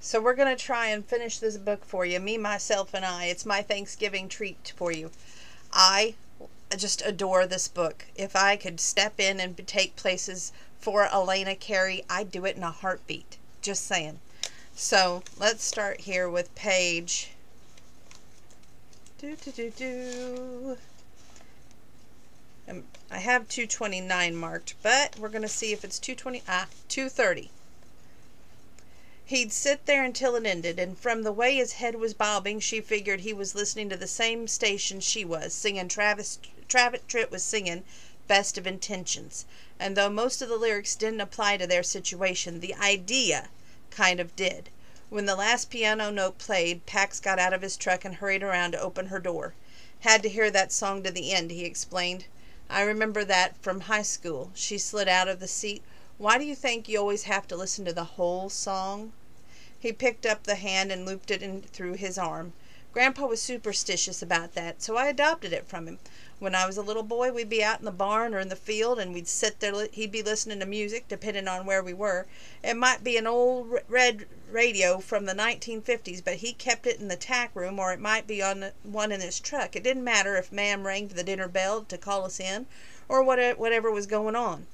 So we're going to try and finish this book for you, me, myself, and I. It's my Thanksgiving treat for you. I just adore this book. If I could step in and take places for Elena Carey, I'd do it in a heartbeat. Just saying. So let's start here with page I have 229 marked, but we're going to see if it's 230. He'd sit there until it ended, and from the way his head was bobbing, she figured he was listening to the same station she was, singing Travis Tritt was singing Best of Intentions. And though most of the lyrics didn't apply to their situation, the idea kind of did. When the last piano note played, Pax got out of his truck and hurried around to open her door. Had to hear that song to the end, he explained. I remember that from high school. She slid out of the seat. Why do you think you always have to listen to the whole song? He picked up the hand and looped it in through his arm. Grandpa was superstitious about that, so I adopted it from him. When I was a little boy, we'd be out in the barn or in the field, and we'd sit there. He'd be listening to music, depending on where we were. It might be an old red radio from the 1950s, but he kept it in the tack room, or it might be on one in his truck. It didn't matter if Ma'am rang the dinner bell to call us in, or whatever was going on.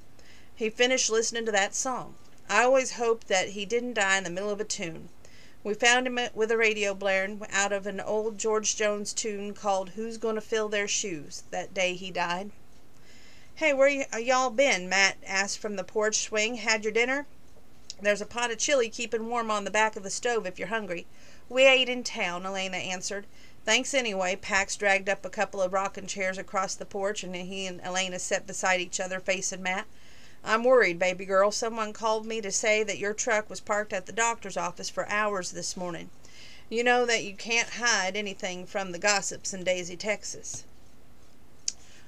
He finished listening to that song. I always hoped that he didn't die in the middle of a tune. We found him with a radio blaring out of an old George Jones tune called Who's Gonna Fill Their Shoes that day he died. Hey, where y'all been? Matt asked from the porch swing. Had your dinner? There's a pot of chili keeping warm on the back of the stove if you're hungry. We ate in town, Elena answered. Thanks anyway. Pax dragged up a couple of rocking chairs across the porch, and he and Elena sat beside each other facing Matt. I'm worried, baby girl. Someone called me to say that your truck was parked at the doctor's office for hours this morning. You know that you can't hide anything from the gossips in Daisy, Texas.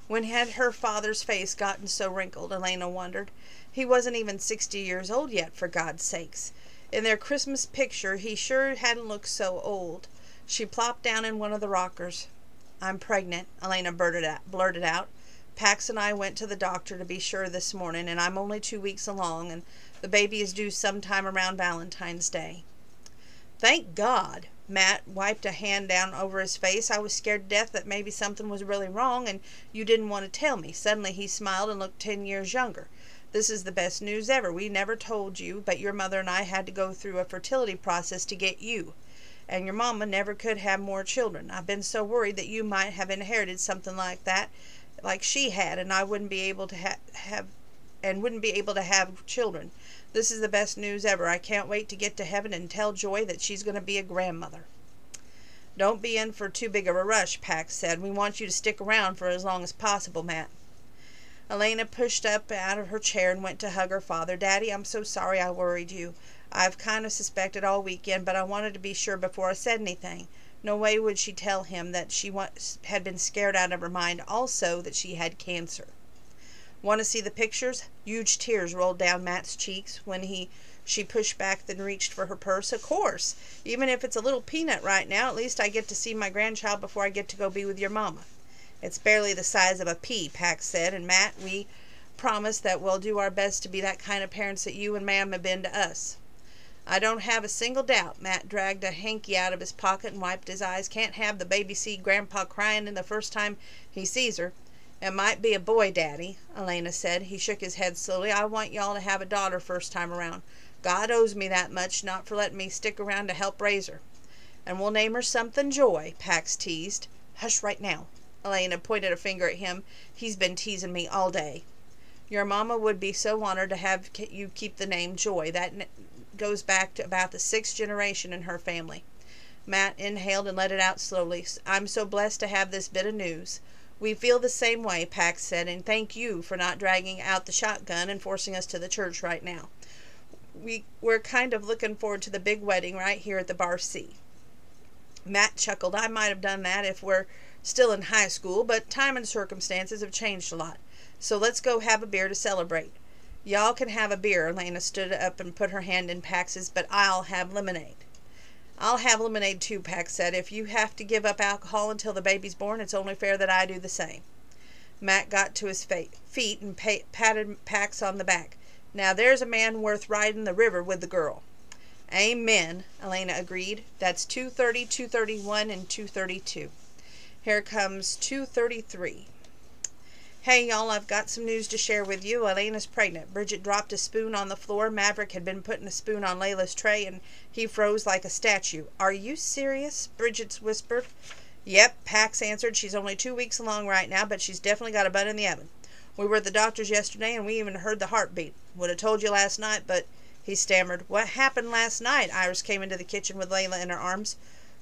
When had her father's face gotten so wrinkled, Elena wondered. He wasn't even 60 years old yet, for God's sakes. In their Christmas picture, he sure hadn't looked so old. She plopped down in one of the rockers. I'm pregnant, Elena blurted out. Pax and I went to the doctor to be sure this morning, and I'm only 2 weeks along, and the baby is due sometime around Valentine's Day. Thank God! Matt wiped a hand down over his face. I was scared to death that maybe something was really wrong, and you didn't want to tell me. Suddenly he smiled and looked 10 years younger. This is the best news ever. We never told you, but your mother and I had to go through a fertility process to get you. And your mama never could have more children. I've been so worried that you might have inherited something like that, like she had, and I wouldn't be able to have children. This is the best news ever. I can't wait to get to heaven and tell Joy that she's going to be a grandmother. Don't be in for too big of a rush, Pax said. We want you to stick around for as long as possible, Matt. Elena pushed up out of her chair and went to hug her father. Daddy, I'm so sorry I worried you. I've kind of suspected all weekend, but I wanted to be sure before I said anything. No way would she tell him that she had been scared out of her mind, also that she had cancer. Want to see the pictures? Huge tears rolled down Matt's cheeks when she pushed back, then reached for her purse. Of course. Even if it's a little peanut right now, at least I get to see my grandchild before I get to go be with your mama. It's barely the size of a pea, Pax said, and Matt, we promise that we'll do our best to be that kind of parents that you and Ma'am have been to us. I don't have a single doubt. Matt dragged a hanky out of his pocket and wiped his eyes. Can't have the baby see Grandpa crying in the first time he sees her. It might be a boy, Daddy, Elena said. He shook his head slowly. I want y'all to have a daughter first time around. God owes me that much, not for letting me stick around to help raise her. And we'll name her something Joy, Pax teased. Hush right now. Elena pointed a finger at him. He's been teasing me all day. Your mama would be so honored to have you keep the name Joy. That goes back to about the 6th generation in her family. Matt inhaled and let it out slowly. I'm so blessed to have this bit of news. We feel the same way, Pax said, and thank you for not dragging out the shotgun and forcing us to the church right now. We're kind of looking forward to the big wedding right here at the Bar C. Matt chuckled. I might have done that if we're still in high school, but time and circumstances have changed a lot. So let's go have a beer to celebrate. Y'all can have a beer. Elena stood up and put her hand in Pax's, but I'll have lemonade. I'll have lemonade too, Pax said. If you have to give up alcohol until the baby's born, it's only fair that I do the same. Matt got to his feet and patted Pax on the back. Now there's a man worth riding the river with the girl. Amen, Elena agreed. That's 2:30, 2:31, and 2:32. Here comes 2:33. Hey, y'all, I've got some news to share with you. Elena's pregnant. Bridget dropped a spoon on the floor. Maverick had been putting a spoon on Layla's tray, and he froze like a statue. Are you serious? Bridget whispered. Yep, Pax answered. She's only 2 weeks along right now, but she's definitely got a bun in the oven. We were at the doctor's yesterday, and we even heard the heartbeat. Would have told you last night, but... He stammered. What happened last night? Iris came into the kitchen with Layla in her arms.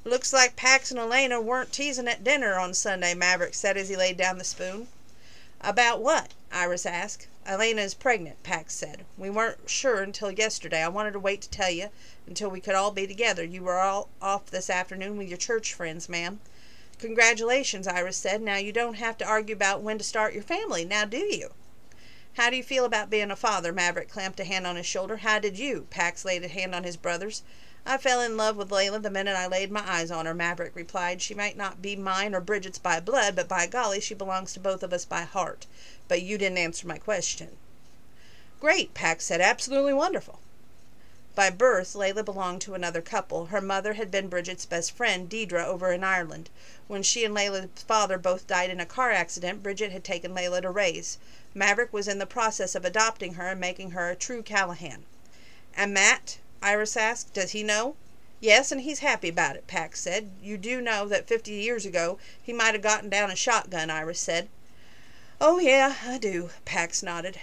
Looks like Pax and Elena weren't teasing at dinner on Sunday, Maverick said as he laid down the spoon. About what? Iris asked. Elena is pregnant, Pax said. We weren't sure until yesterday. I wanted to wait to tell you until we could all be together. You were all off this afternoon with your church friends, ma'am. Congratulations, Iris said. Now you don't have to argue about when to start your family, now do you? How do you feel about being a father? Maverick clamped a hand on his shoulder. How did you? Pax laid a hand on his brother's. I fell in love with Layla the minute I laid my eyes on her, Maverick replied. She might not be mine or Bridget's by blood, but by golly, she belongs to both of us by heart. But you didn't answer my question. Great, Pax said. Absolutely wonderful. By birth, Layla belonged to another couple. Her mother had been Bridget's best friend, Deidre, over in Ireland. When she and Layla's father both died in a car accident, Bridget had taken Layla to raise. Maverick was in the process of adopting her and making her a true Callahan. And Matt? Iris asked. Does he know? Yes, and he's happy about it, Pax said. You do know that 50 years ago he might have gotten down a shotgun, Iris said. Oh, yeah, I do, Pax nodded.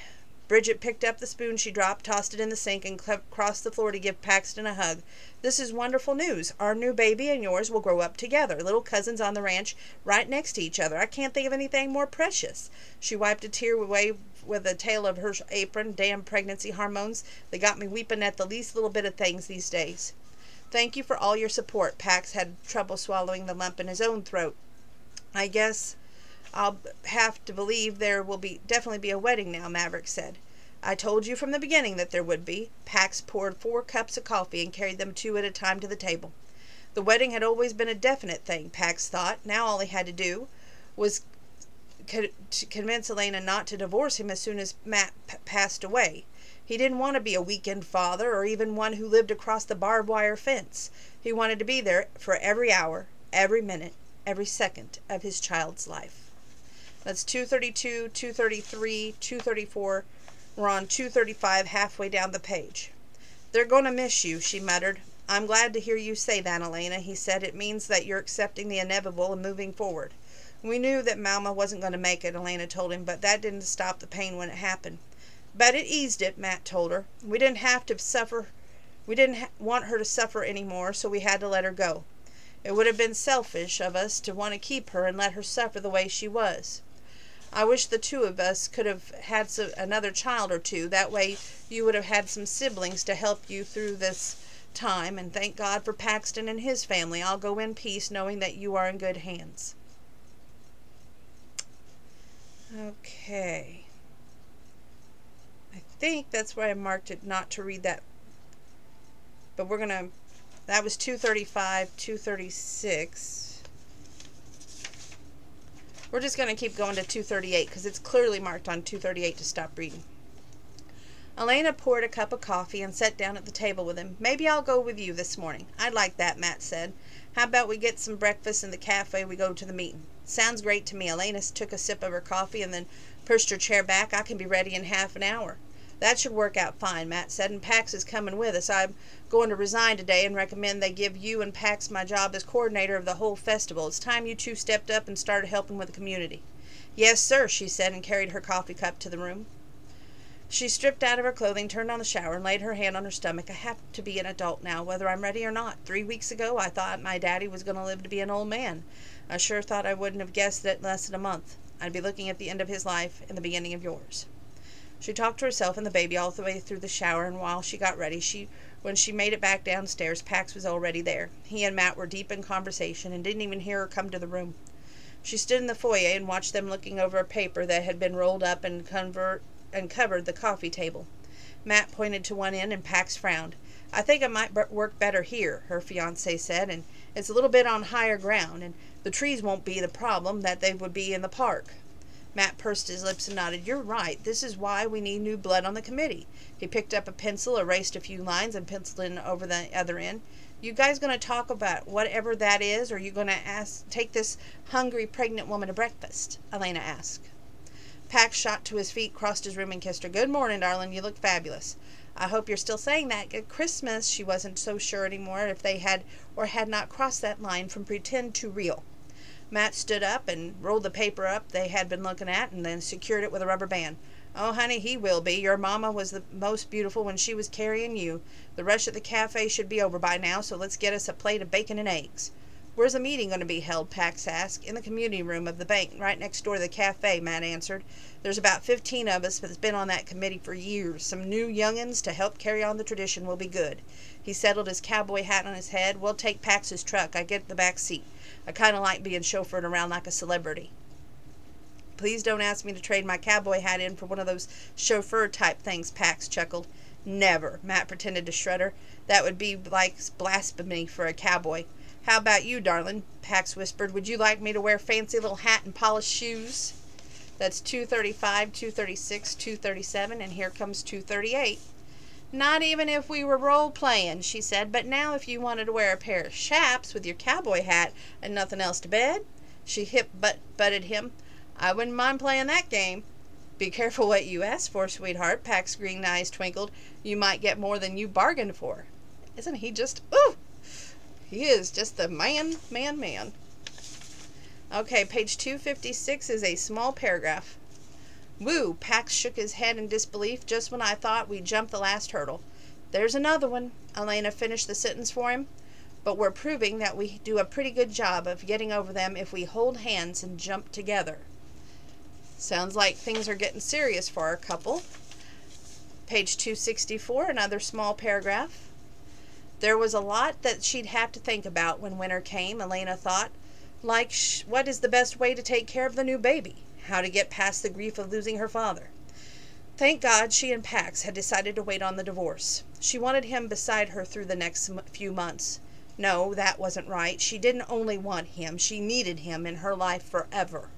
Bridget picked up the spoon she dropped, tossed it in the sink, and crossed the floor to give Paxton a hug. This is wonderful news. Our new baby and yours will grow up together, little cousins on the ranch, right next to each other. I can't think of anything more precious. She wiped a tear away with the tail of her apron. Damn pregnancy hormones. They got me weeping at the least little bit of things these days. Thank you for all your support. Pax had trouble swallowing the lump in his own throat. I guess I'll have to believe there will definitely be a wedding now, Maverick said. I told you from the beginning that there would be. Pax poured 4 cups of coffee and carried them 2 at a time to the table. The wedding had always been a definite thing, Pax thought. Now all he had to do was to convince Elena not to divorce him as soon as Matt passed away. He didn't want to be a weekend father or even one who lived across the barbed wire fence. He wanted to be there for every hour, every minute, every second of his child's life. That's 2:32, 2:33, 2:34. We're on 2:35, halfway down the page. They're going to miss you, she muttered. I'm glad to hear you say that, Elena, he said. It means that you're accepting the inevitable and moving forward. We knew that Mama wasn't going to make it, Elena told him, but that didn't stop the pain when it happened. But it eased it, Matt told her. We didn't want her to suffer anymore, so we had to let her go. It would have been selfish of us to want to keep her and let her suffer the way she was. I wish the 2 of us could have had another child or 2. That way you would have had some siblings to help you through this time. And thank God for Paxton and his family. I'll go in peace knowing that you are in good hands. Okay. I think that's where I marked it not to read that. But we're going to... That was 2:35, 2:36... We're just going to keep going to 2:38 because it's clearly marked on 2:38 to stop reading. Elena poured a cup of coffee and sat down at the table with him. Maybe I'll go with you this morning. I'd like that, Matt said. How about we get some breakfast in the cafe we go to the meeting? Sounds great to me. Elena took a sip of her coffee and then pushed her chair back. I can be ready in half an hour. That should work out fine, Matt said, and Pax is coming with us. I'm going to resign today and recommend they give you and Pax my job as coordinator of the whole festival. It's time you 2 stepped up and started helping with the community. Yes, sir, she said, and carried her coffee cup to the room. She stripped out of her clothing, turned on the shower, and laid her hand on her stomach. I have to be an adult now, whether I'm ready or not. 3 weeks ago, I thought my daddy was going to live to be an old man. I sure thought I wouldn't have guessed it in less than a month. I'd be looking at the end of his life and the beginning of yours. She talked to herself and the baby all the way through the shower, and while she got ready, when she made it back downstairs, Pax was already there. He and Matt were deep in conversation and didn't even hear her come to the room. She stood in the foyer and watched them looking over a paper that had been rolled up and covered the coffee table. Matt pointed to one end and Pax frowned. I think it might work better here, her fiancé said, and it's a little bit on higher ground, and the trees won't be the problem that they would be in the park. Matt pursed his lips and nodded. You're right. This is why we need new blood on the committee. He picked up a pencil, erased a few lines, and penciled in over the other end. You guys going to talk about whatever that is, or are you going to take this hungry, pregnant woman to breakfast? Elena asked. Pax shot to his feet, crossed his room, and kissed her. Good morning, darling. You look fabulous. I hope you're still saying that. Good Christmas. She wasn't so sure anymore if they had or had not crossed that line from pretend to real. Matt stood up and rolled the paper up they had been looking at and then secured it with a rubber band. Oh, honey, he will be. Your mama was the most beautiful when she was carrying you. The rush at the cafe should be over by now, so let's get us a plate of bacon and eggs. Where's the meeting going to be held? Pax asked. In the community room of the bank, right next door to the cafe, Matt answered. There's about 15 of us that's been on that committee for years. Some new young'uns to help carry on the tradition will be good. He settled his cowboy hat on his head. We'll take Pax's truck. I get the back seat. I kind of like being chauffeured around like a celebrity. Please don't ask me to trade my cowboy hat in for one of those chauffeur-type things, Pax chuckled. Never, Matt pretended to shudder. That would be like blasphemy for a cowboy. How about you, darling? Pax whispered. Would you like me to wear fancy little hat and polished shoes? That's 235, 236, 237, and here comes 238. Not even if we were role-playing, she said, but now if you wanted to wear a pair of chaps with your cowboy hat and nothing else to bed, she hip-butted him. I wouldn't mind playing that game. Be careful what you ask for, sweetheart. Pax's green eyes twinkled. You might get more than you bargained for. Isn't he just, ooh! He is just the man. Okay, page 256 is a small paragraph. Woo! Pax shook his head in disbelief just when I thought we'd jumped the last hurdle. There's another one. Elena finished the sentence for him. But we're proving that we do a pretty good job of getting over them if we hold hands and jump together. Sounds like things are getting serious for our couple. Page 264, another small paragraph. There was a lot that she'd have to think about when winter came, Elena thought. Like, what is the best way to take care of the new baby? How to get past the grief of losing her father. Thank God she and Pax had decided to wait on the divorce. She wanted him beside her through the next few months. No, that wasn't right. She didn't only want him. She needed him in her life forever.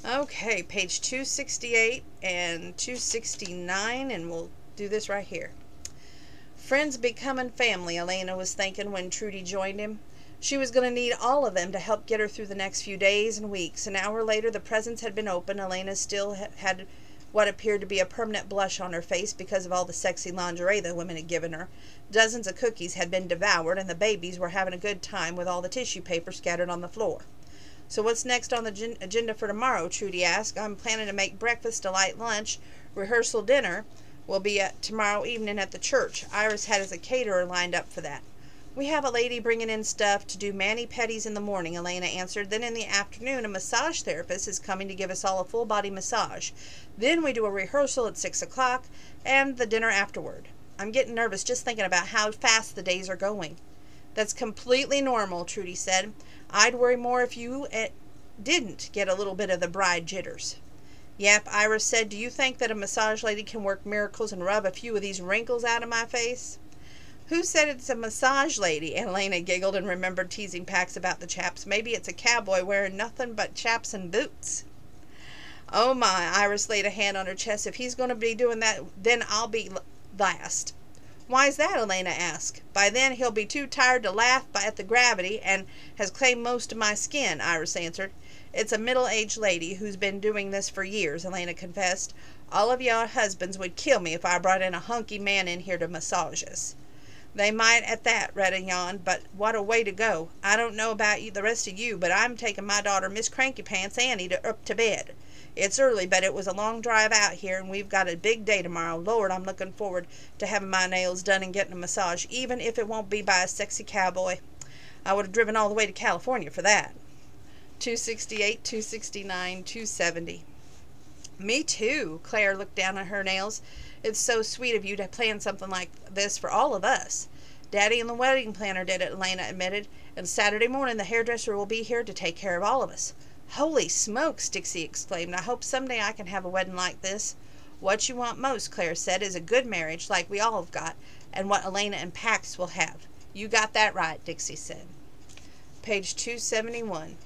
Okay, page 268 and 269, and we'll do this right here. Friends becoming family, Elena was thinking when Trudy joined him. She was going to need all of them to help get her through the next few days and weeks. An hour later, the presents had been opened. Elena still had what appeared to be a permanent blush on her face because of all the sexy lingerie the women had given her. Dozens of cookies had been devoured, and the babies were having a good time with all the tissue paper scattered on the floor. So what's next on the agenda for tomorrow? Trudy asked. I'm planning to make breakfast a light lunch. Rehearsal dinner will be tomorrow evening at the church. Iris had as a caterer lined up for that. We have a lady bringing in stuff to do mani-pedis in the morning, Elena answered. Then in the afternoon, a massage therapist is coming to give us all a full-body massage. Then we do a rehearsal at 6 o'clock and the dinner afterward. I'm getting nervous just thinking about how fast the days are going. That's completely normal, Trudy said. I'd worry more if you didn't get a little bit of the bride jitters. Yep, Iris said. Do you think that a massage lady can work miracles and rub a few of these wrinkles out of my face? Who said it's a massage lady? Elena giggled and remembered teasing Pax about the chaps. Maybe it's a cowboy wearing nothing but chaps and boots. Oh my, Iris laid a hand on her chest. If he's going to be doing that, then I'll be last. Why's that? Elena asked. By then he'll be too tired to laugh at the gravity and has claimed most of my skin, Iris answered. It's a middle-aged lady who's been doing this for years, Elena confessed. All of your husbands would kill me if I brought in a hunky man in here to massage us. They might at that, Retta yawned, but what a way to go. I don't know about you, the rest of you, but I'm taking my daughter, Miss Cranky Pants Annie, up to bed. It's early, but it was a long drive out here, and we've got a big day tomorrow. Lord, I'm looking forward to having my nails done and getting a massage, even if it won't be by a sexy cowboy. I would have driven all the way to California for that. 268, 269, 270. Me too. Claire looked down at her nails. It's so sweet of you to plan something like this for all of us. Daddy and the wedding planner did it, Elena admitted, and Saturday morning the hairdresser will be here to take care of all of us. Holy smokes, Dixie exclaimed. I hope someday I can have a wedding like this. What you want most, Claire said, is a good marriage like we all have got, and what Elena and Pax will have. You got that right, Dixie said. Page 271.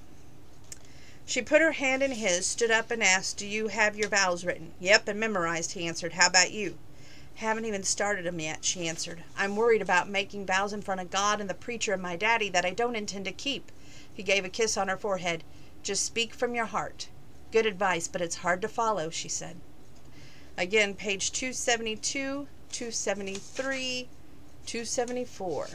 She put her hand in his, stood up, and asked, "Do you have your vows written?" "Yep, and memorized," he answered. "How about you?" "Haven't even started 'em yet," she answered. "I'm worried about making vows in front of God and the preacher and my daddy that I don't intend to keep." He gave a kiss on her forehead. "Just speak from your heart." "Good advice, but it's hard to follow," she said. Again, page 272, 273, 274.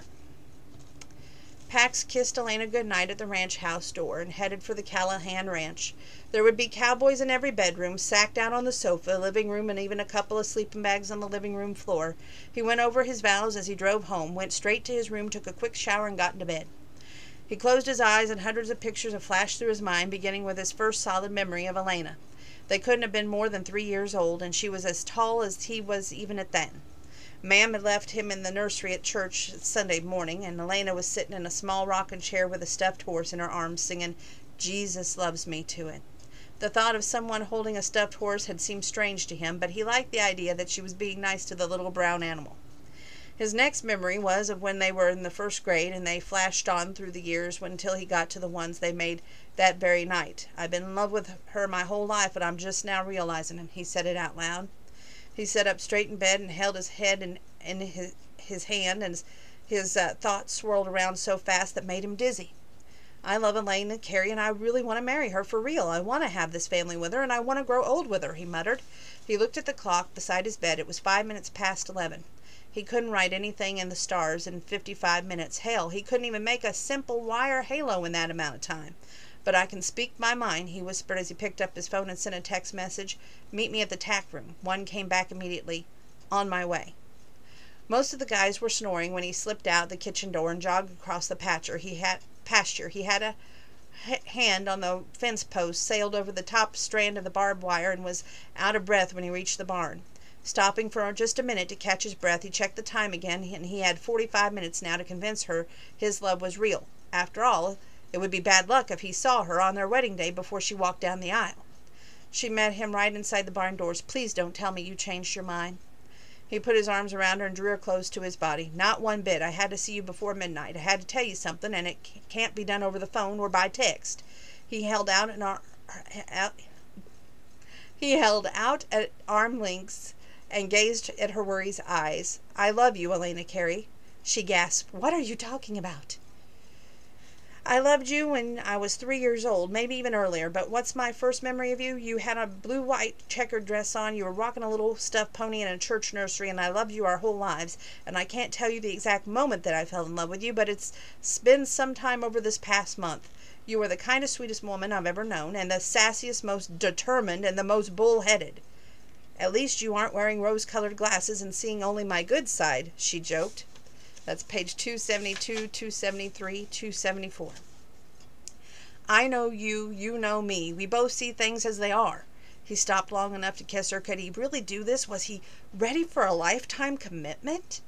Pax kissed Elena goodnight at the ranch house door and headed for the Callahan ranch. There would be cowboys in every bedroom, sacked out on the sofa, living room, and even a couple of sleeping bags on the living room floor. He went over his vows as he drove home, went straight to his room, took a quick shower, and got into bed. He closed his eyes and hundreds of pictures have flashed through his mind, beginning with his first solid memory of Elena. They couldn't have been more than 3 years old, and she was as tall as he was even at then. Ma'am had left him in the nursery at church Sunday morning, and Elena was sitting in a small rocking chair with a stuffed horse in her arms, singing "Jesus Loves Me" to it. The thought of someone holding a stuffed horse had seemed strange to him, but he liked the idea that she was being nice to the little brown animal. His next memory was of when they were in the first grade, and they flashed on through the years until he got to the ones they made that very night. "I've been in love with her my whole life, and I'm just now realizing it," he said it out loud. He sat up straight in bed and held his head in his hand, and his thoughts swirled around so fast that made him dizzy. "I love Elena Carey, and I really want to marry her for real. I want to have this family with her, and I want to grow old with her," he muttered. He looked at the clock beside his bed. It was 5 minutes past 11. He couldn't write anything in the stars in 55 minutes. Hell, he couldn't even make a simple wire halo in that amount of time. "But I can speak my mind," he whispered as he picked up his phone and sent a text message. "Meet me at the tack room." One came back immediately. "On my way." Most of the guys were snoring when he slipped out the kitchen door and jogged across the pasture. He had a hand on the fence post, sailed over the top strand of the barbed wire, and was out of breath when he reached the barn. Stopping for just a minute to catch his breath, he checked the time again, and he had 45 minutes now to convince her his love was real. After all, it would be bad luck if he saw her on their wedding day before she walked down the aisle. She met him right inside the barn doors. "Please don't tell me you changed your mind." He put his arms around her and drew her close to his body. "Not one bit. I had to see you before midnight. I had to tell you something, and it can't be done over the phone or by text." He held out at arm lengths and gazed at her worried eyes. "I love you, Elena Carey." She gasped. "What are you talking about?" "I loved you when I was 3 years old, maybe even earlier, but what's my first memory of you? You had a blue-white checkered dress on, you were rocking a little stuffed pony in a church nursery, and I loved you our whole lives, and I can't tell you the exact moment that I fell in love with you, but it's been some time over this past month. You were the kindest, sweetest woman I've ever known, and the sassiest, most determined, and the most bull-headed. At least you aren't wearing rose-colored glasses and seeing only my good side," she joked. That's page 272, 273, 274. "I know you, you know me. We both see things as they are." He stopped long enough to kiss her. Could he really do this? Was he ready for a lifetime commitment?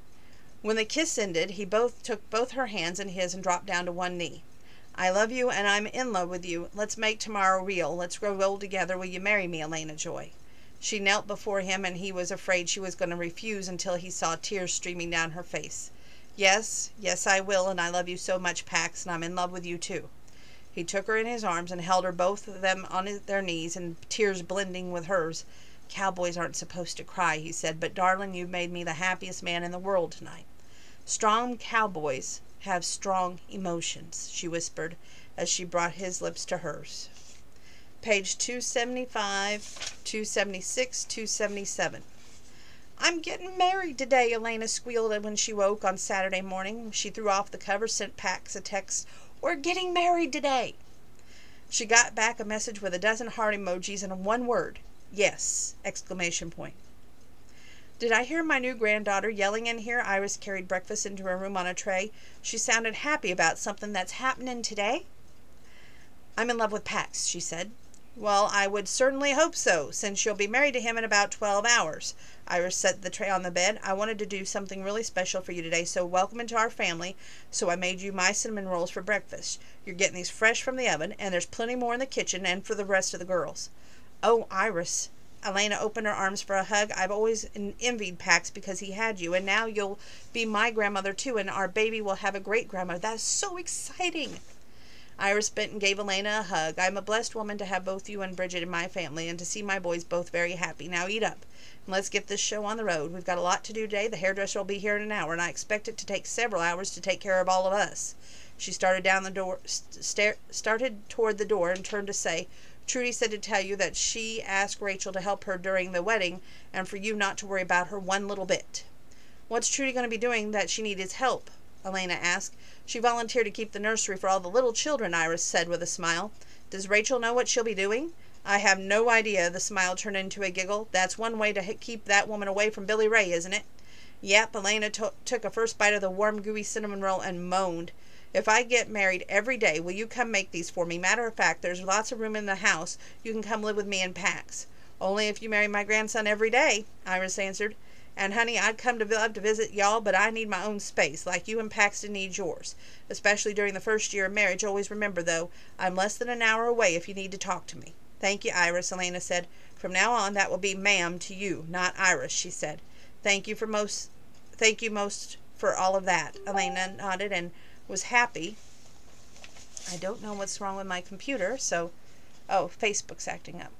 When the kiss ended, he took both her hands in his and dropped down to one knee. "I love you, and I'm in love with you. Let's make tomorrow real. Let's grow old together. Will you marry me, Elena Joy?" She knelt before him, and he was afraid she was going to refuse until he saw tears streaming down her face. Yes, I will, and I love you so much, Pax, and I'm in love with you too." He took her in his arms and held her, both of them on their knees, and tears blending with hers. "Cowboys aren't supposed to cry," he said, "but darling, you've made me the happiest man in the world tonight." "Strong cowboys have strong emotions," she whispered as she brought his lips to hers. Page 275, 276, 277. "I'm getting married today," Elena squealed when she woke on Saturday morning. She threw off the cover, sent Pax a text. "We're getting married today." She got back a message with a dozen heart emojis and one word. "Yes!" exclamation point. "Did I hear my new granddaughter yelling in here?" Iris carried breakfast into her room on a tray. She sounded happy about something that's happening today. "I'm in love with Pax," she said. "Well, I would certainly hope so, since you'll be married to him in about 12 hours. Iris set the tray on the bed. "I wanted to do something really special for you today, so welcome into our family, so I made you my cinnamon rolls for breakfast. You're getting these fresh from the oven, and there's plenty more in the kitchen and for the rest of the girls." "Oh, Iris." Elena opened her arms for a hug. "I've always envied Pax because he had you, and now you'll be my grandmother too, and our baby will have a great-grandmother. That's so exciting." Iris bent and gave Elena a hug. I'm a blessed woman to have both you and Bridget in my family, and to see my boys both very happy. Now eat up, and let's get this show on the road. We've got a lot to do today. The hairdresser will be here in an hour, and I expect it to take several hours to take care of all of us. She started down the door, started toward the door, and turned to say, Trudy said to tell you that she asked Rachel to help her during the wedding, and for you not to worry about her one little bit. What's Trudy going to be doing that she needs help? Elena asked. She volunteered to keep the nursery for all the little children, Iris said with a smile. Does Rachel know what she'll be doing? I have no idea. The smile turned into a giggle. That's one way to keep that woman away from Billy Ray, isn't it? Yep. Elena took a first bite of the warm, gooey cinnamon roll and moaned. If I get married every day, will you come make these for me? Matter of fact, there's lots of room in the house. You can come live with me in Pax. Only if you marry my grandson every day, Iris answered. And, honey, I'd love to visit y'all, but I need my own space, like you and Paxton need yours. Especially during the first year of marriage. Always remember, though, I'm less than an hour away if you need to talk to me. Thank you, Iris, Elena said. From now on, that will be ma'am to you, not Iris, she said. Thank you most for all of that. Elena nodded and was happy. I don't know what's wrong with my computer, so... Oh, Facebook's acting up.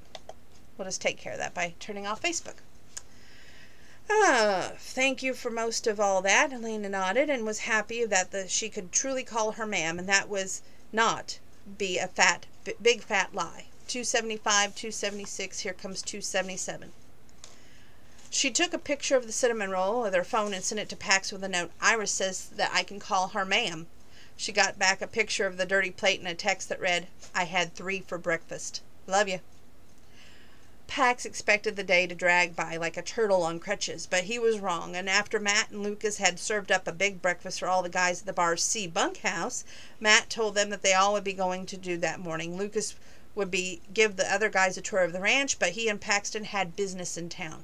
We'll just take care of that by turning off Facebook. Thank you for most of all that, Elena nodded, and was happy that she could truly call her ma'am, and that was not be a big fat lie. 275, 276, here comes 277. She took a picture of the cinnamon roll with her phone and sent it to Pax with a note. Iris says that I can call her ma'am. She got back a picture of the dirty plate and a text that read, I had 3 for breakfast. Love you. Pax expected the day to drag by like a turtle on crutches, but he was wrong, and after Matt and Lucas had served up a big breakfast for all the guys at the bar's C bunkhouse, Matt told them that they all would be going to do that morning. Lucas would give the other guys a tour of the ranch, but he and Paxton had business in town.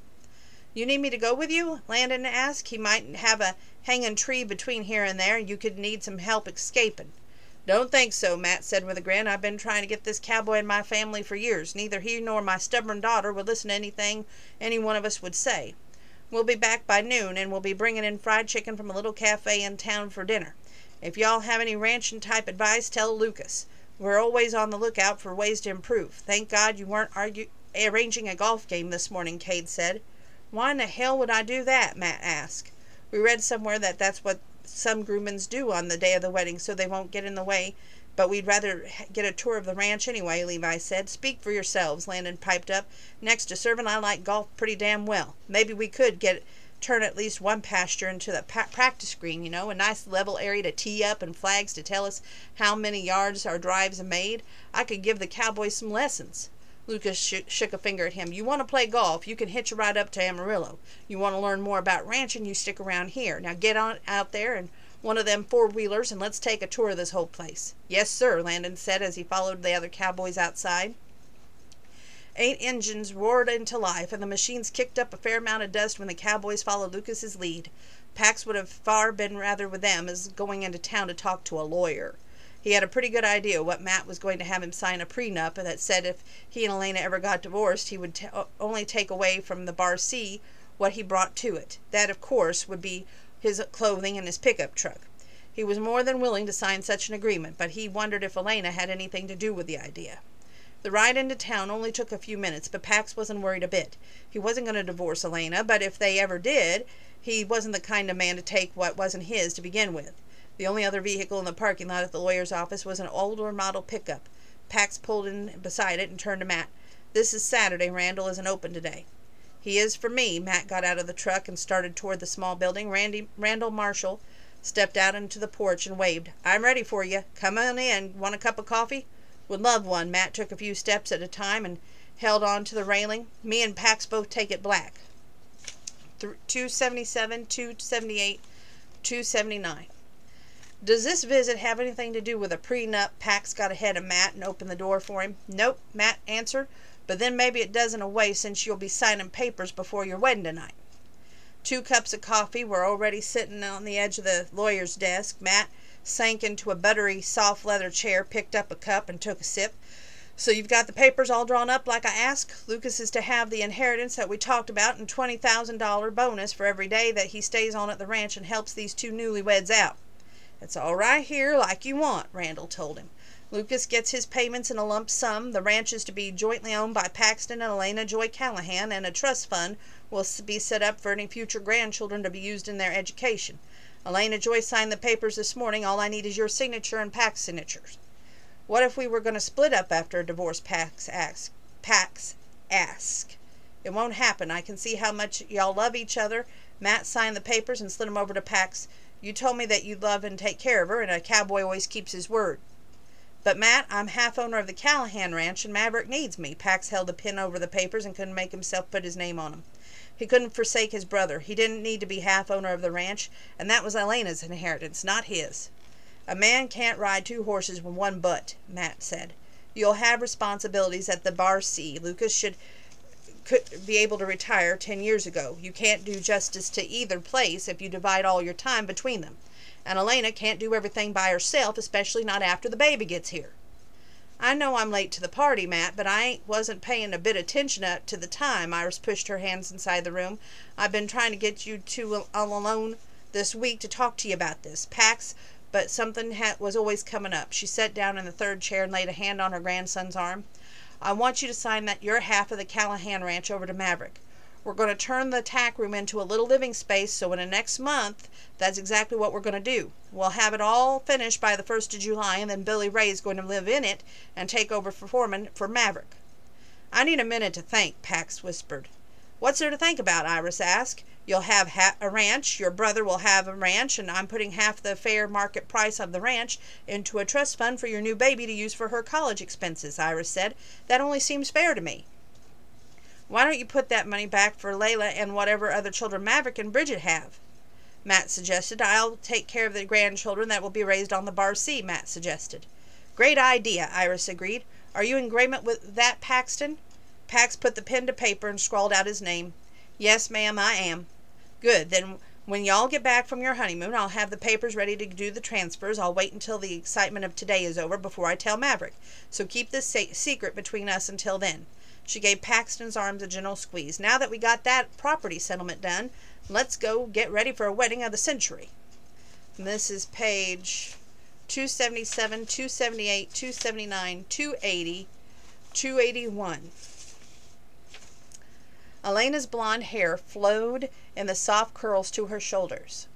You need me to go with you? Landon asked. He might have a hanging tree between here and there, and you could need some help escaping. Don't think so, Matt said with a grin. I've been trying to get this cowboy in my family for years. Neither he nor my stubborn daughter would listen to anything any one of us would say. We'll be back by noon, and we'll be bringing in fried chicken from a little cafe in town for dinner. If y'all have any ranching-type advice, tell Lucas. We're always on the lookout for ways to improve. Thank God you weren't arranging a golf game this morning, Cade said. Why in the hell would I do that? Matt asked. We read somewhere that that's what some groomens do on the day of the wedding, so they won't get in the way, but we'd rather get a tour of the ranch anyway, Levi said. Speak for yourselves, Landon piped up. Next to serving, I like golf pretty damn well. Maybe we could turn at least one pasture into the practice green, you know, a nice level area to tee up and flags to tell us how many yards our drives have made. I could give the cowboys some lessons. Lucas shook a finger at him. You want to play golf, you can hitch a ride up to Amarillo. You want to learn more about ranching, you stick around here. Now get on out there in one of them four-wheelers and let's take a tour of this whole place. Yes, sir, Landon said as he followed the other cowboys outside. 8 engines roared into life, and the machines kicked up a fair amount of dust when the cowboys followed Lucas's lead. Pax would have far been rather with them as going into town to talk to a lawyer. He had a pretty good idea what Matt was going to have him sign a prenup that said if he and Elena ever got divorced, he would only take away from the Bar C what he brought to it. That, of course, would be his clothing and his pickup truck. He was more than willing to sign such an agreement, but he wondered if Elena had anything to do with the idea. The ride into town only took a few minutes, but Pax wasn't worried a bit. He wasn't going to divorce Elena, but if they ever did, he wasn't the kind of man to take what wasn't his to begin with. The only other vehicle in the parking lot at the lawyer's office was an older model pickup. Pax pulled in beside it and turned to Matt. This is Saturday. Randall isn't open today. He is for me. Matt got out of the truck and started toward the small building. Randall Marshall stepped out into the porch and waved. I'm ready for you. Come on in. Want a cup of coffee? Would love one. Matt took a few steps at a time and held on to the railing. Me and Pax both take it black. 277, 278, 279. Does this visit have anything to do with a prenup? Pax got ahead of Matt and opened the door for him. Nope, Matt answered, but then maybe it does in a way since you'll be signing papers before your wedding tonight. 2 cups of coffee were already sitting on the edge of the lawyer's desk. Matt sank into a buttery, soft leather chair, picked up a cup, and took a sip. So you've got the papers all drawn up like I asked? Lucas is to have the inheritance that we talked about and $20,000 bonus for every day that he stays on at the ranch and helps these 2 newlyweds out. It's all right here, like you want, Randall told him. Lucas gets his payments in a lump sum. The ranch is to be jointly owned by Paxton and Elena Joy Callahan, and a trust fund will be set up for any future grandchildren to be used in their education. Elena Joy signed the papers this morning. All I need is your signature and Pax's signatures. What if we were going to split up after a divorce? Pax asked. It won't happen. I can see how much y'all love each other. Matt signed the papers and slid them over to Pax. You told me that you'd love and take care of her, and a cowboy always keeps his word. But Matt, I'm half owner of the Callahan Ranch, and Maverick needs me. Pax held the pen over the papers and couldn't make himself put his name on them. He couldn't forsake his brother. He didn't need to be half owner of the ranch, and that was Elena's inheritance, not his. A man can't ride two horses with one butt, Matt said. You'll have responsibilities at the Bar C. Lucas could be able to retire 10 years ago. You can't do justice to either place if you divide all your time between them. And Elena can't do everything by herself, especially not after the baby gets here. I know I'm late to the party, Matt, but I wasn't paying a bit of attention up to the time. Iris pushed her hands inside the room. I've been trying to get you two alone this week to talk to you about this. Pax, but something was always coming up. She sat down in the third chair and laid a hand on her grandson's arm. I want you to sign that your half of the Callahan Ranch over to Maverick. We're going to turn the tack room into a little living space, so in the next month, that's exactly what we're going to do. We'll have it all finished by the 1st of July, and then Billy Ray is going to live in it and take over for foreman for Maverick. I need a minute to think, Pax whispered. What's there to think about? Iris asked. You'll have a ranch, your brother will have a ranch, and I'm putting half the fair market price of the ranch into a trust fund for your new baby to use for her college expenses, Iris said. That only seems fair to me. Why don't you put that money back for Layla and whatever other children Maverick and Bridget have? Matt suggested. I'll take care of the grandchildren that will be raised on the Bar C, Matt suggested. Great idea, Iris agreed. Are you in agreement with that, Paxton? Pax put the pen to paper and scrawled out his name. Yes, ma'am, I am. Good. Then when y'all get back from your honeymoon, I'll have the papers ready to do the transfers. I'll wait until the excitement of today is over before I tell Maverick. So keep this secret between us until then. She gave Paxton's arms a gentle squeeze. Now that we got that property settlement done, let's go get ready for a wedding of the century. And this is page 277, 278, 279, 280, 281. Elena's blonde hair flowed in the soft curls to her shoulders.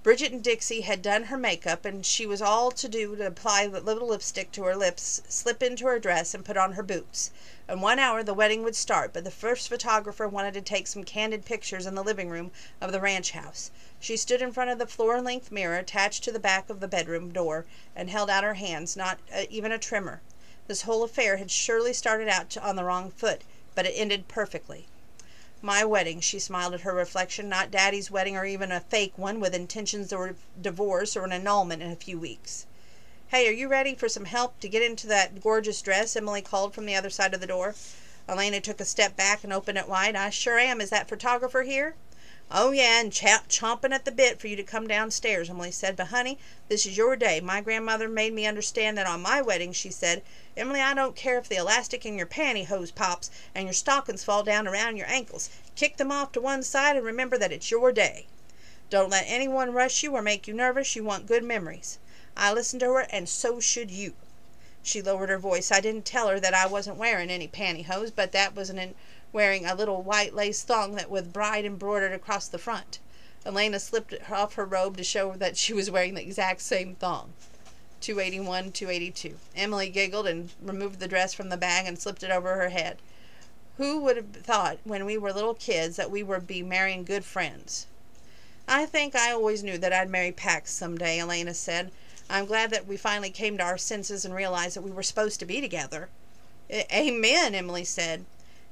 Bridget and Dixie had done her makeup, and she was all to do to apply the little lipstick to her lips, slip into her dress, and put on her boots. In 1 hour the wedding would start, but the first photographer wanted to take some candid pictures in the living room of the ranch house. She stood in front of the floor-length mirror attached to the back of the bedroom door and held out her hands, not even a tremor. This whole affair had surely started out on the wrong foot, but it ended perfectly. My wedding, she smiled at her reflection, not Daddy's wedding or even a fake one with intentions of divorce or an annulment in a few weeks. Hey, are you ready for some help to get into that gorgeous dress? Emily called from the other side of the door. Elena took a step back and opened it wide. I sure am. Is that photographer here? Oh, yeah, and chomping at the bit for you to come downstairs, Emily said. But, honey, this is your day. My grandmother made me understand that on my wedding, she said, Emily, I don't care if the elastic in your pantyhose pops and your stockings fall down around your ankles. Kick them off to one side and remember that it's your day. Don't let anyone rush you or make you nervous. You want good memories. I listened to her, and so should you. She lowered her voice. I didn't tell her that I wasn't wearing any pantyhose, but that wasn't wearing a little white lace thong that with bride embroidered across the front. Elena slipped off her robe to show that she was wearing the exact same thong. 281, 282. Emily giggled and removed the dress from the bag and slipped it over her head. Who would have thought when we were little kids that we would be marrying good friends? I think I always knew that I'd marry Pax someday, Elena said. I'm glad that we finally came to our senses and realized that we were supposed to be together. Amen, Emily said.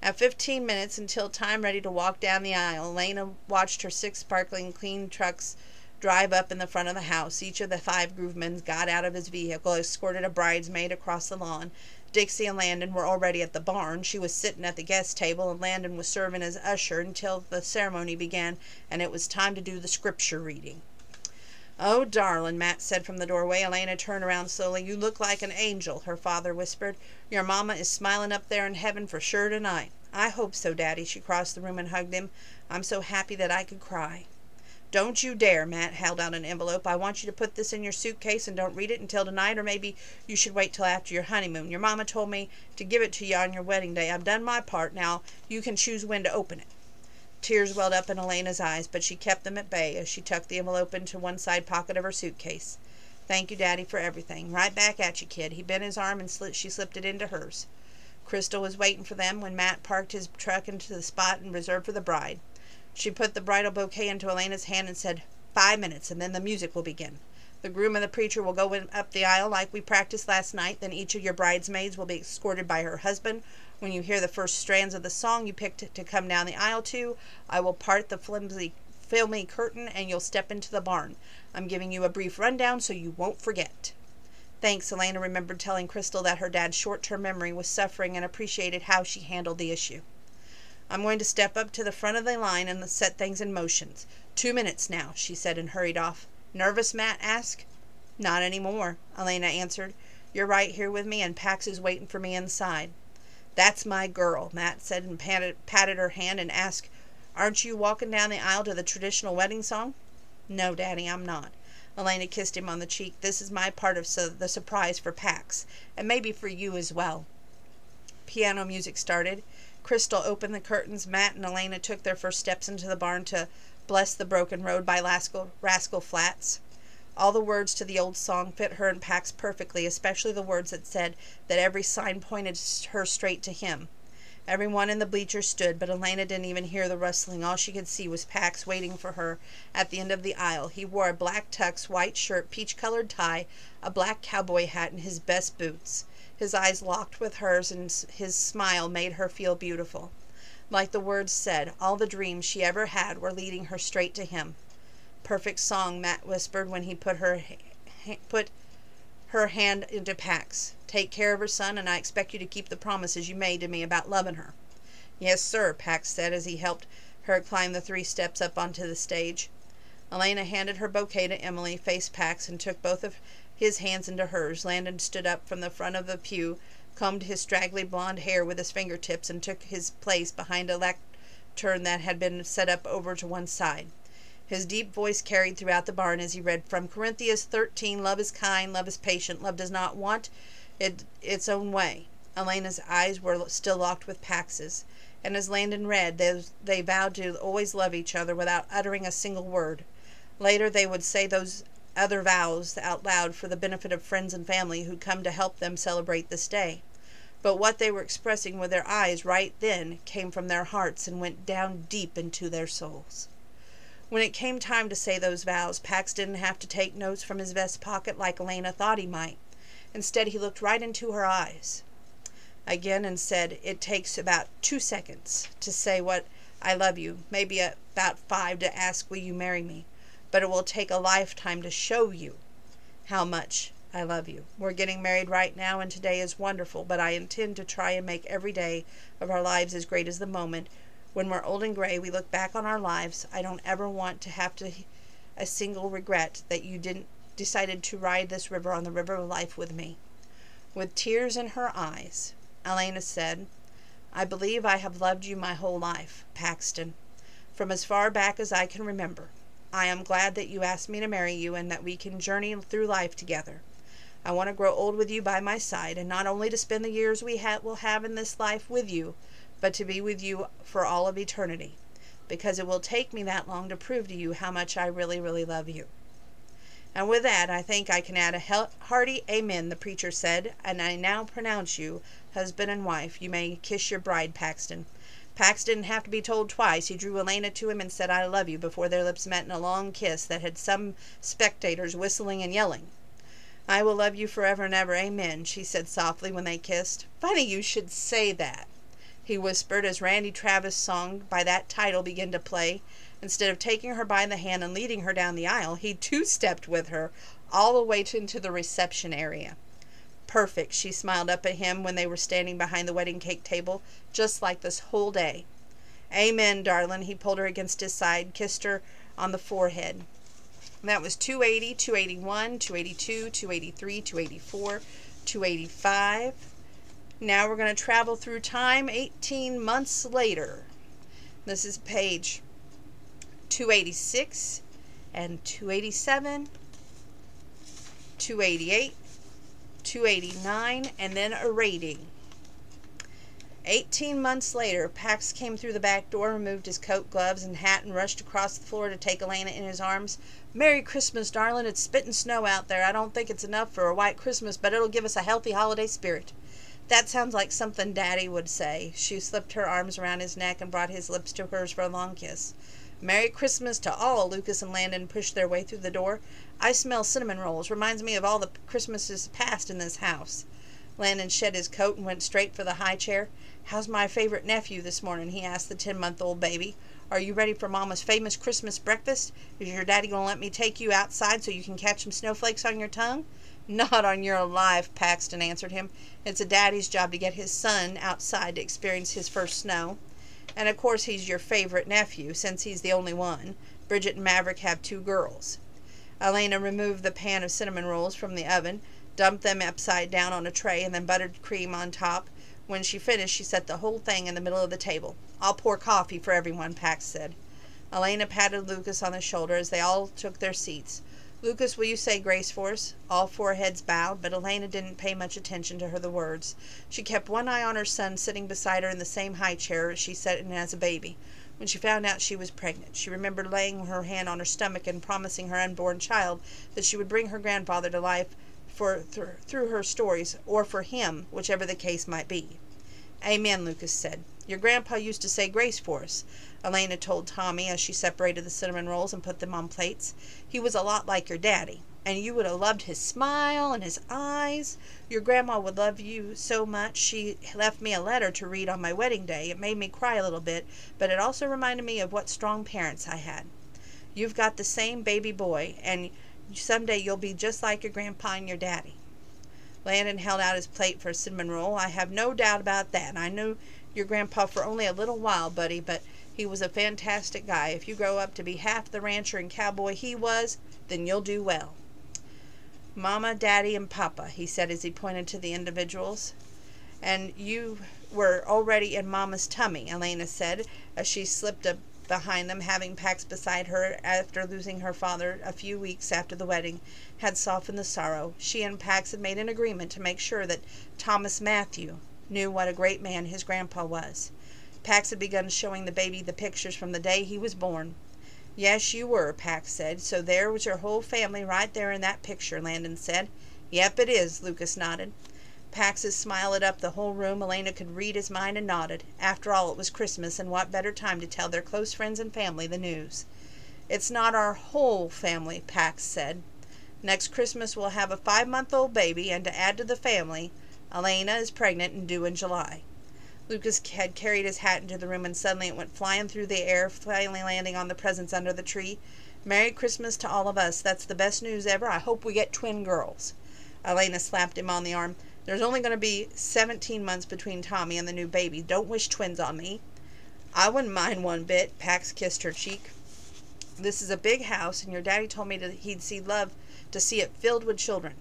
At 15 minutes until time ready to walk down the aisle, Elena watched her 6 sparkling clean trucks drive up in the front of the house. Each of the 5 groovemen got out of his vehicle, escorted a bridesmaid across the lawn. Dixie and Landon were already at the barn. She was sitting at the guest table, and Landon was serving as usher until the ceremony began, and it was time to do the scripture reading. Oh, darling, Matt said from the doorway. Elena turned around slowly. You look like an angel, her father whispered. Your mama is smiling up there in heaven for sure tonight. I hope so, Daddy. She crossed the room and hugged him. I'm so happy that I could cry. Don't you dare. Matt held out an envelope. I want you to put this in your suitcase and don't read it until tonight, or maybe you should wait till after your honeymoon. Your mama told me to give it to you on your wedding day. I've done my part. Now you can choose when to open it. Tears welled up in Elena's eyes, but she kept them at bay as she tucked the envelope into one side pocket of her suitcase. Thank you, Daddy, for everything. Right back at you, kid. He bent his arm and she slipped it into hers. Crystal was waiting for them when Matt parked his truck into the spot and reserved for the bride. She put the bridal bouquet into Elena's hand and said, 5 minutes, and then the music will begin. The groom and the preacher will go up the aisle like we practiced last night. Then each of your bridesmaids will be escorted by her husband. When you hear the first strands of the song you picked to come down the aisle to, I will part the filmy curtain and you'll step into the barn. I'm giving you a brief rundown so you won't forget. Thanks. Elena remembered telling Crystal that her dad's short-term memory was suffering and appreciated how she handled the issue. I'm going to step up to the front of the line and set things in motion. 2 minutes now, she said and hurried off. Nervous? Matt asked. Not anymore, Elena answered. You're right here with me and Pax is waiting for me inside. That's my girl, Matt said and patted her hand and asked, Aren't you walking down the aisle to the traditional wedding song? No, Daddy, I'm not. Elena kissed him on the cheek. This is my part of the surprise for Pax, and maybe for you as well. Piano music started. Crystal opened the curtains. Matt and Elena took their first steps into the barn to Bless the Broken Road by Rascal Flatts. All the words to the old song fit her and Pax perfectly, especially the words that said that every sign pointed her straight to him. Everyone in the bleachers stood, but Elena didn't even hear the rustling. All she could see was Pax waiting for her at the end of the aisle. He wore a black tux, white shirt, peach-colored tie, a black cowboy hat, and his best boots. His eyes locked with hers, and his smile made her feel beautiful. Like the words said, all the dreams she ever had were leading her straight to him. Perfect song, Matt whispered when he put her hand into Pax. Take care of her, son, and I expect you to keep the promises you made to me about loving her. Yes, sir, Pax said as he helped her climb the 3 steps up onto the stage. Elena handed her bouquet to Emily, faced Pax, and took both of his hands into hers. Landon stood up from the front of the pew, combed his straggly blonde hair with his fingertips, and took his place behind a lectern that had been set up over to one side. His deep voice carried throughout the barn as he read from Corinthians 13, Love is kind, love is patient, love does not want its own way. Elena's eyes were still locked with Pax's, and as Landon read, they vowed to always love each other without uttering a single word. Later they would say those other vows out loud for the benefit of friends and family who'd come to help them celebrate this day. But what they were expressing with their eyes right then came from their hearts and went down deep into their souls. When it came time to say those vows, Pax didn't have to take notes from his vest pocket like Elena thought he might. Instead, he looked right into her eyes again and said, It takes about 2 seconds to say what I love you, maybe about 5 to ask, will you marry me? But it will take a lifetime to show you how much I love you. We're getting married right now, and today is wonderful, but I intend to try and make every day of our lives as great as the moment. When we're old and gray, we look back on our lives. I don't ever want to have a single regret that you decided to ride this river on the river of life with me. With tears in her eyes, Elena said, I believe I have loved you my whole life, Paxton, from as far back as I can remember. I am glad that you asked me to marry you and that we can journey through life together. I want to grow old with you by my side, and not only to spend the years we will have in this life with you, but to be with you for all of eternity, because it will take me that long to prove to you how much I really, really love you. And with that, I think I can add a hearty amen, the preacher said, and I now pronounce you husband and wife. You may kiss your bride, Paxton. Pax didn't have to be told twice. He drew Elena to him and said, I love you, before their lips met in a long kiss that had some spectators whistling and yelling. I will love you forever and ever, amen, she said softly when they kissed. Funny you should say that, he whispered as Randy Travis' song by that title began to play. Instead of taking her by the hand and leading her down the aisle, he two-stepped with her all the way into the reception area. Perfect, she smiled up at him when they were standing behind the wedding cake table, just like this whole day. Amen, darling. He pulled her against his side, kissed her on the forehead. That was 280, 281, 282, 283, 284, 285. Now we're going to travel through time 18 months later. This is page 286, and 287, 288, 289, and then a rating. 18 months later, Pax came through the back door, removed his coat, gloves, and hat, and rushed across the floor to take Elena in his arms. "Merry Christmas, darling. It's spitting snow out there. I don't think it's enough for a white Christmas, but it'll give us a healthy holiday spirit." "That sounds like something Daddy would say." She slipped her arms around his neck and brought his lips to hers for a long kiss. "Merry Christmas to all." Lucas and Landon pushed their way through the door. "I smell cinnamon rolls. Reminds me of all the Christmases past in this house." Landon shed his coat and went straight for the high chair. "How's my favorite nephew this morning?" he asked the 10-month-old baby. "Are you ready for Mama's famous Christmas breakfast? Is your daddy going to let me take you outside so you can catch some snowflakes on your tongue?" "Not on your life," Paxton answered him. "It's a daddy's job to get his son outside to experience his first snow. And of course he's your favorite nephew, since he's the only one. Bridget and Maverick have 2 girls." Elena removed the pan of cinnamon rolls from the oven, dumped them upside down on a tray, and then buttered cream on top. When she finished, she set the whole thing in the middle of the table. "I'll pour coffee for everyone," Pax said. Elena patted Lucas on the shoulder as they all took their seats. "Lucas, will you say grace for us?" All 4 heads bowed, but Elena didn't pay much attention to the words. She kept one eye on her son sitting beside her in the same high chair she sat in as a baby. When she found out she was pregnant, she remembered laying her hand on her stomach and promising her unborn child that she would bring her grandfather to life through her stories, or for him, whichever the case might be. "Amen," Lucas said. "Your grandpa used to say grace for us," Elena told Tommy as she separated the cinnamon rolls and put them on plates. "He was a lot like your daddy, and you would have loved his smile and his eyes. Your grandma would love you so much she left me a letter to read on my wedding day. It made me cry a little bit, but it also reminded me of what strong parents I had. You've got the same baby boy, and someday you'll be just like your grandpa and your daddy." Landon held out his plate for a cinnamon roll. "I have no doubt about that. I knew your grandpa for only a little while, buddy, but he was a fantastic guy. If you grow up to be half the rancher and cowboy he was, then you'll do well." "Mama, Daddy, and Papa," he said as he pointed to the individuals. "And you were already in Mama's tummy," Elena said as she slipped up behind them, having Pax beside her after losing her father a few weeks after the wedding had softened the sorrow. She and Pax had made an agreement to make sure that Thomas Matthew knew what a great man his grandpa was. Pax had begun showing the baby the pictures from the day he was born. "Yes, you were," Pax said. "So there was your whole family right there in that picture," Landon said. "Yep, it is," Lucas nodded. Pax's smile lit up the whole room. Elena could read his mind and nodded. After all, it was Christmas, and what better time to tell their close friends and family the news? "It's not our whole family," Pax said. "Next Christmas we'll have a 5-month-old baby, and to add to the family, Elena is pregnant and due in July." Lucas had carried his hat into the room, and suddenly it went flying through the air, finally landing on the presents under the tree. "Merry Christmas to all of us. That's the best news ever. I hope we get twin girls." Elena slapped him on the arm. "There's only going to be 17 months between Tommy and the new baby. Don't wish twins on me." "I wouldn't mind one bit." Pax kissed her cheek. "This is a big house, and your daddy told me he'd love to see it filled with children."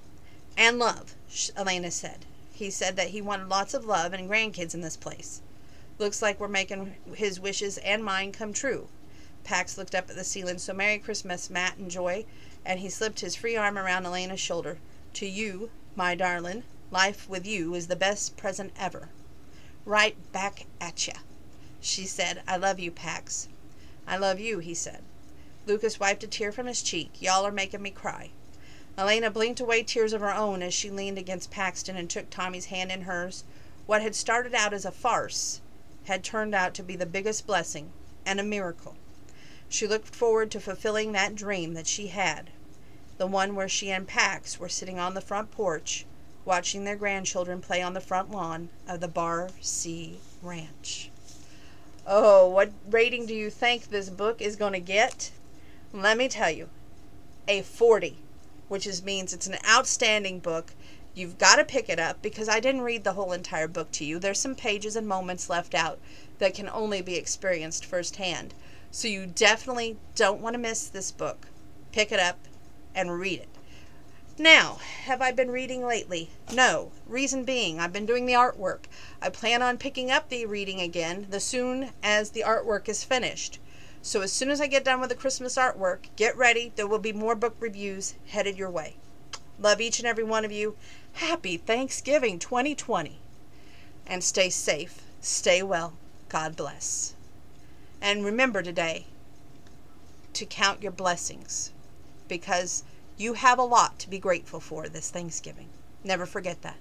"And love," Elena said. "He said that he wanted lots of love and grandkids in this place." "Looks like we're making his wishes and mine come true." Pax looked up at the ceiling. "So Merry Christmas, Matt and Joy," and he slipped his free arm around Elena's shoulder. "To you, my darling. Life with you is the best present ever." "Right back at ya," she said. "I love you, Pax." "I love you," he said. Lucas wiped a tear from his cheek. "Y'all are making me cry." Elena blinked away tears of her own as she leaned against Paxton and took Tommy's hand in hers. What had started out as a farce had turned out to be the biggest blessing and a miracle. She looked forward to fulfilling that dream that she had, the one where she and Pax were sitting on the front porch, watching their grandchildren play on the front lawn of the Bar C Ranch. Oh, what rating do you think this book is going to get? Let me tell you, a 40, which means it's an outstanding book. You've got to pick it up because I didn't read the whole entire book to you. There's some pages and moments left out that can only be experienced firsthand. So you definitely don't want to miss this book. Pick it up and read it. Now, have I been reading lately? No. Reason being, I've been doing the artwork. I plan on picking up the reading again as soon as the artwork is finished. So as soon as I get done with the Christmas artwork, get ready. There will be more book reviews headed your way. Love each and every one of you. Happy Thanksgiving 2020. And stay safe. Stay well. God bless. And remember today to count your blessings, because you have a lot to be grateful for this Thanksgiving. Never forget that.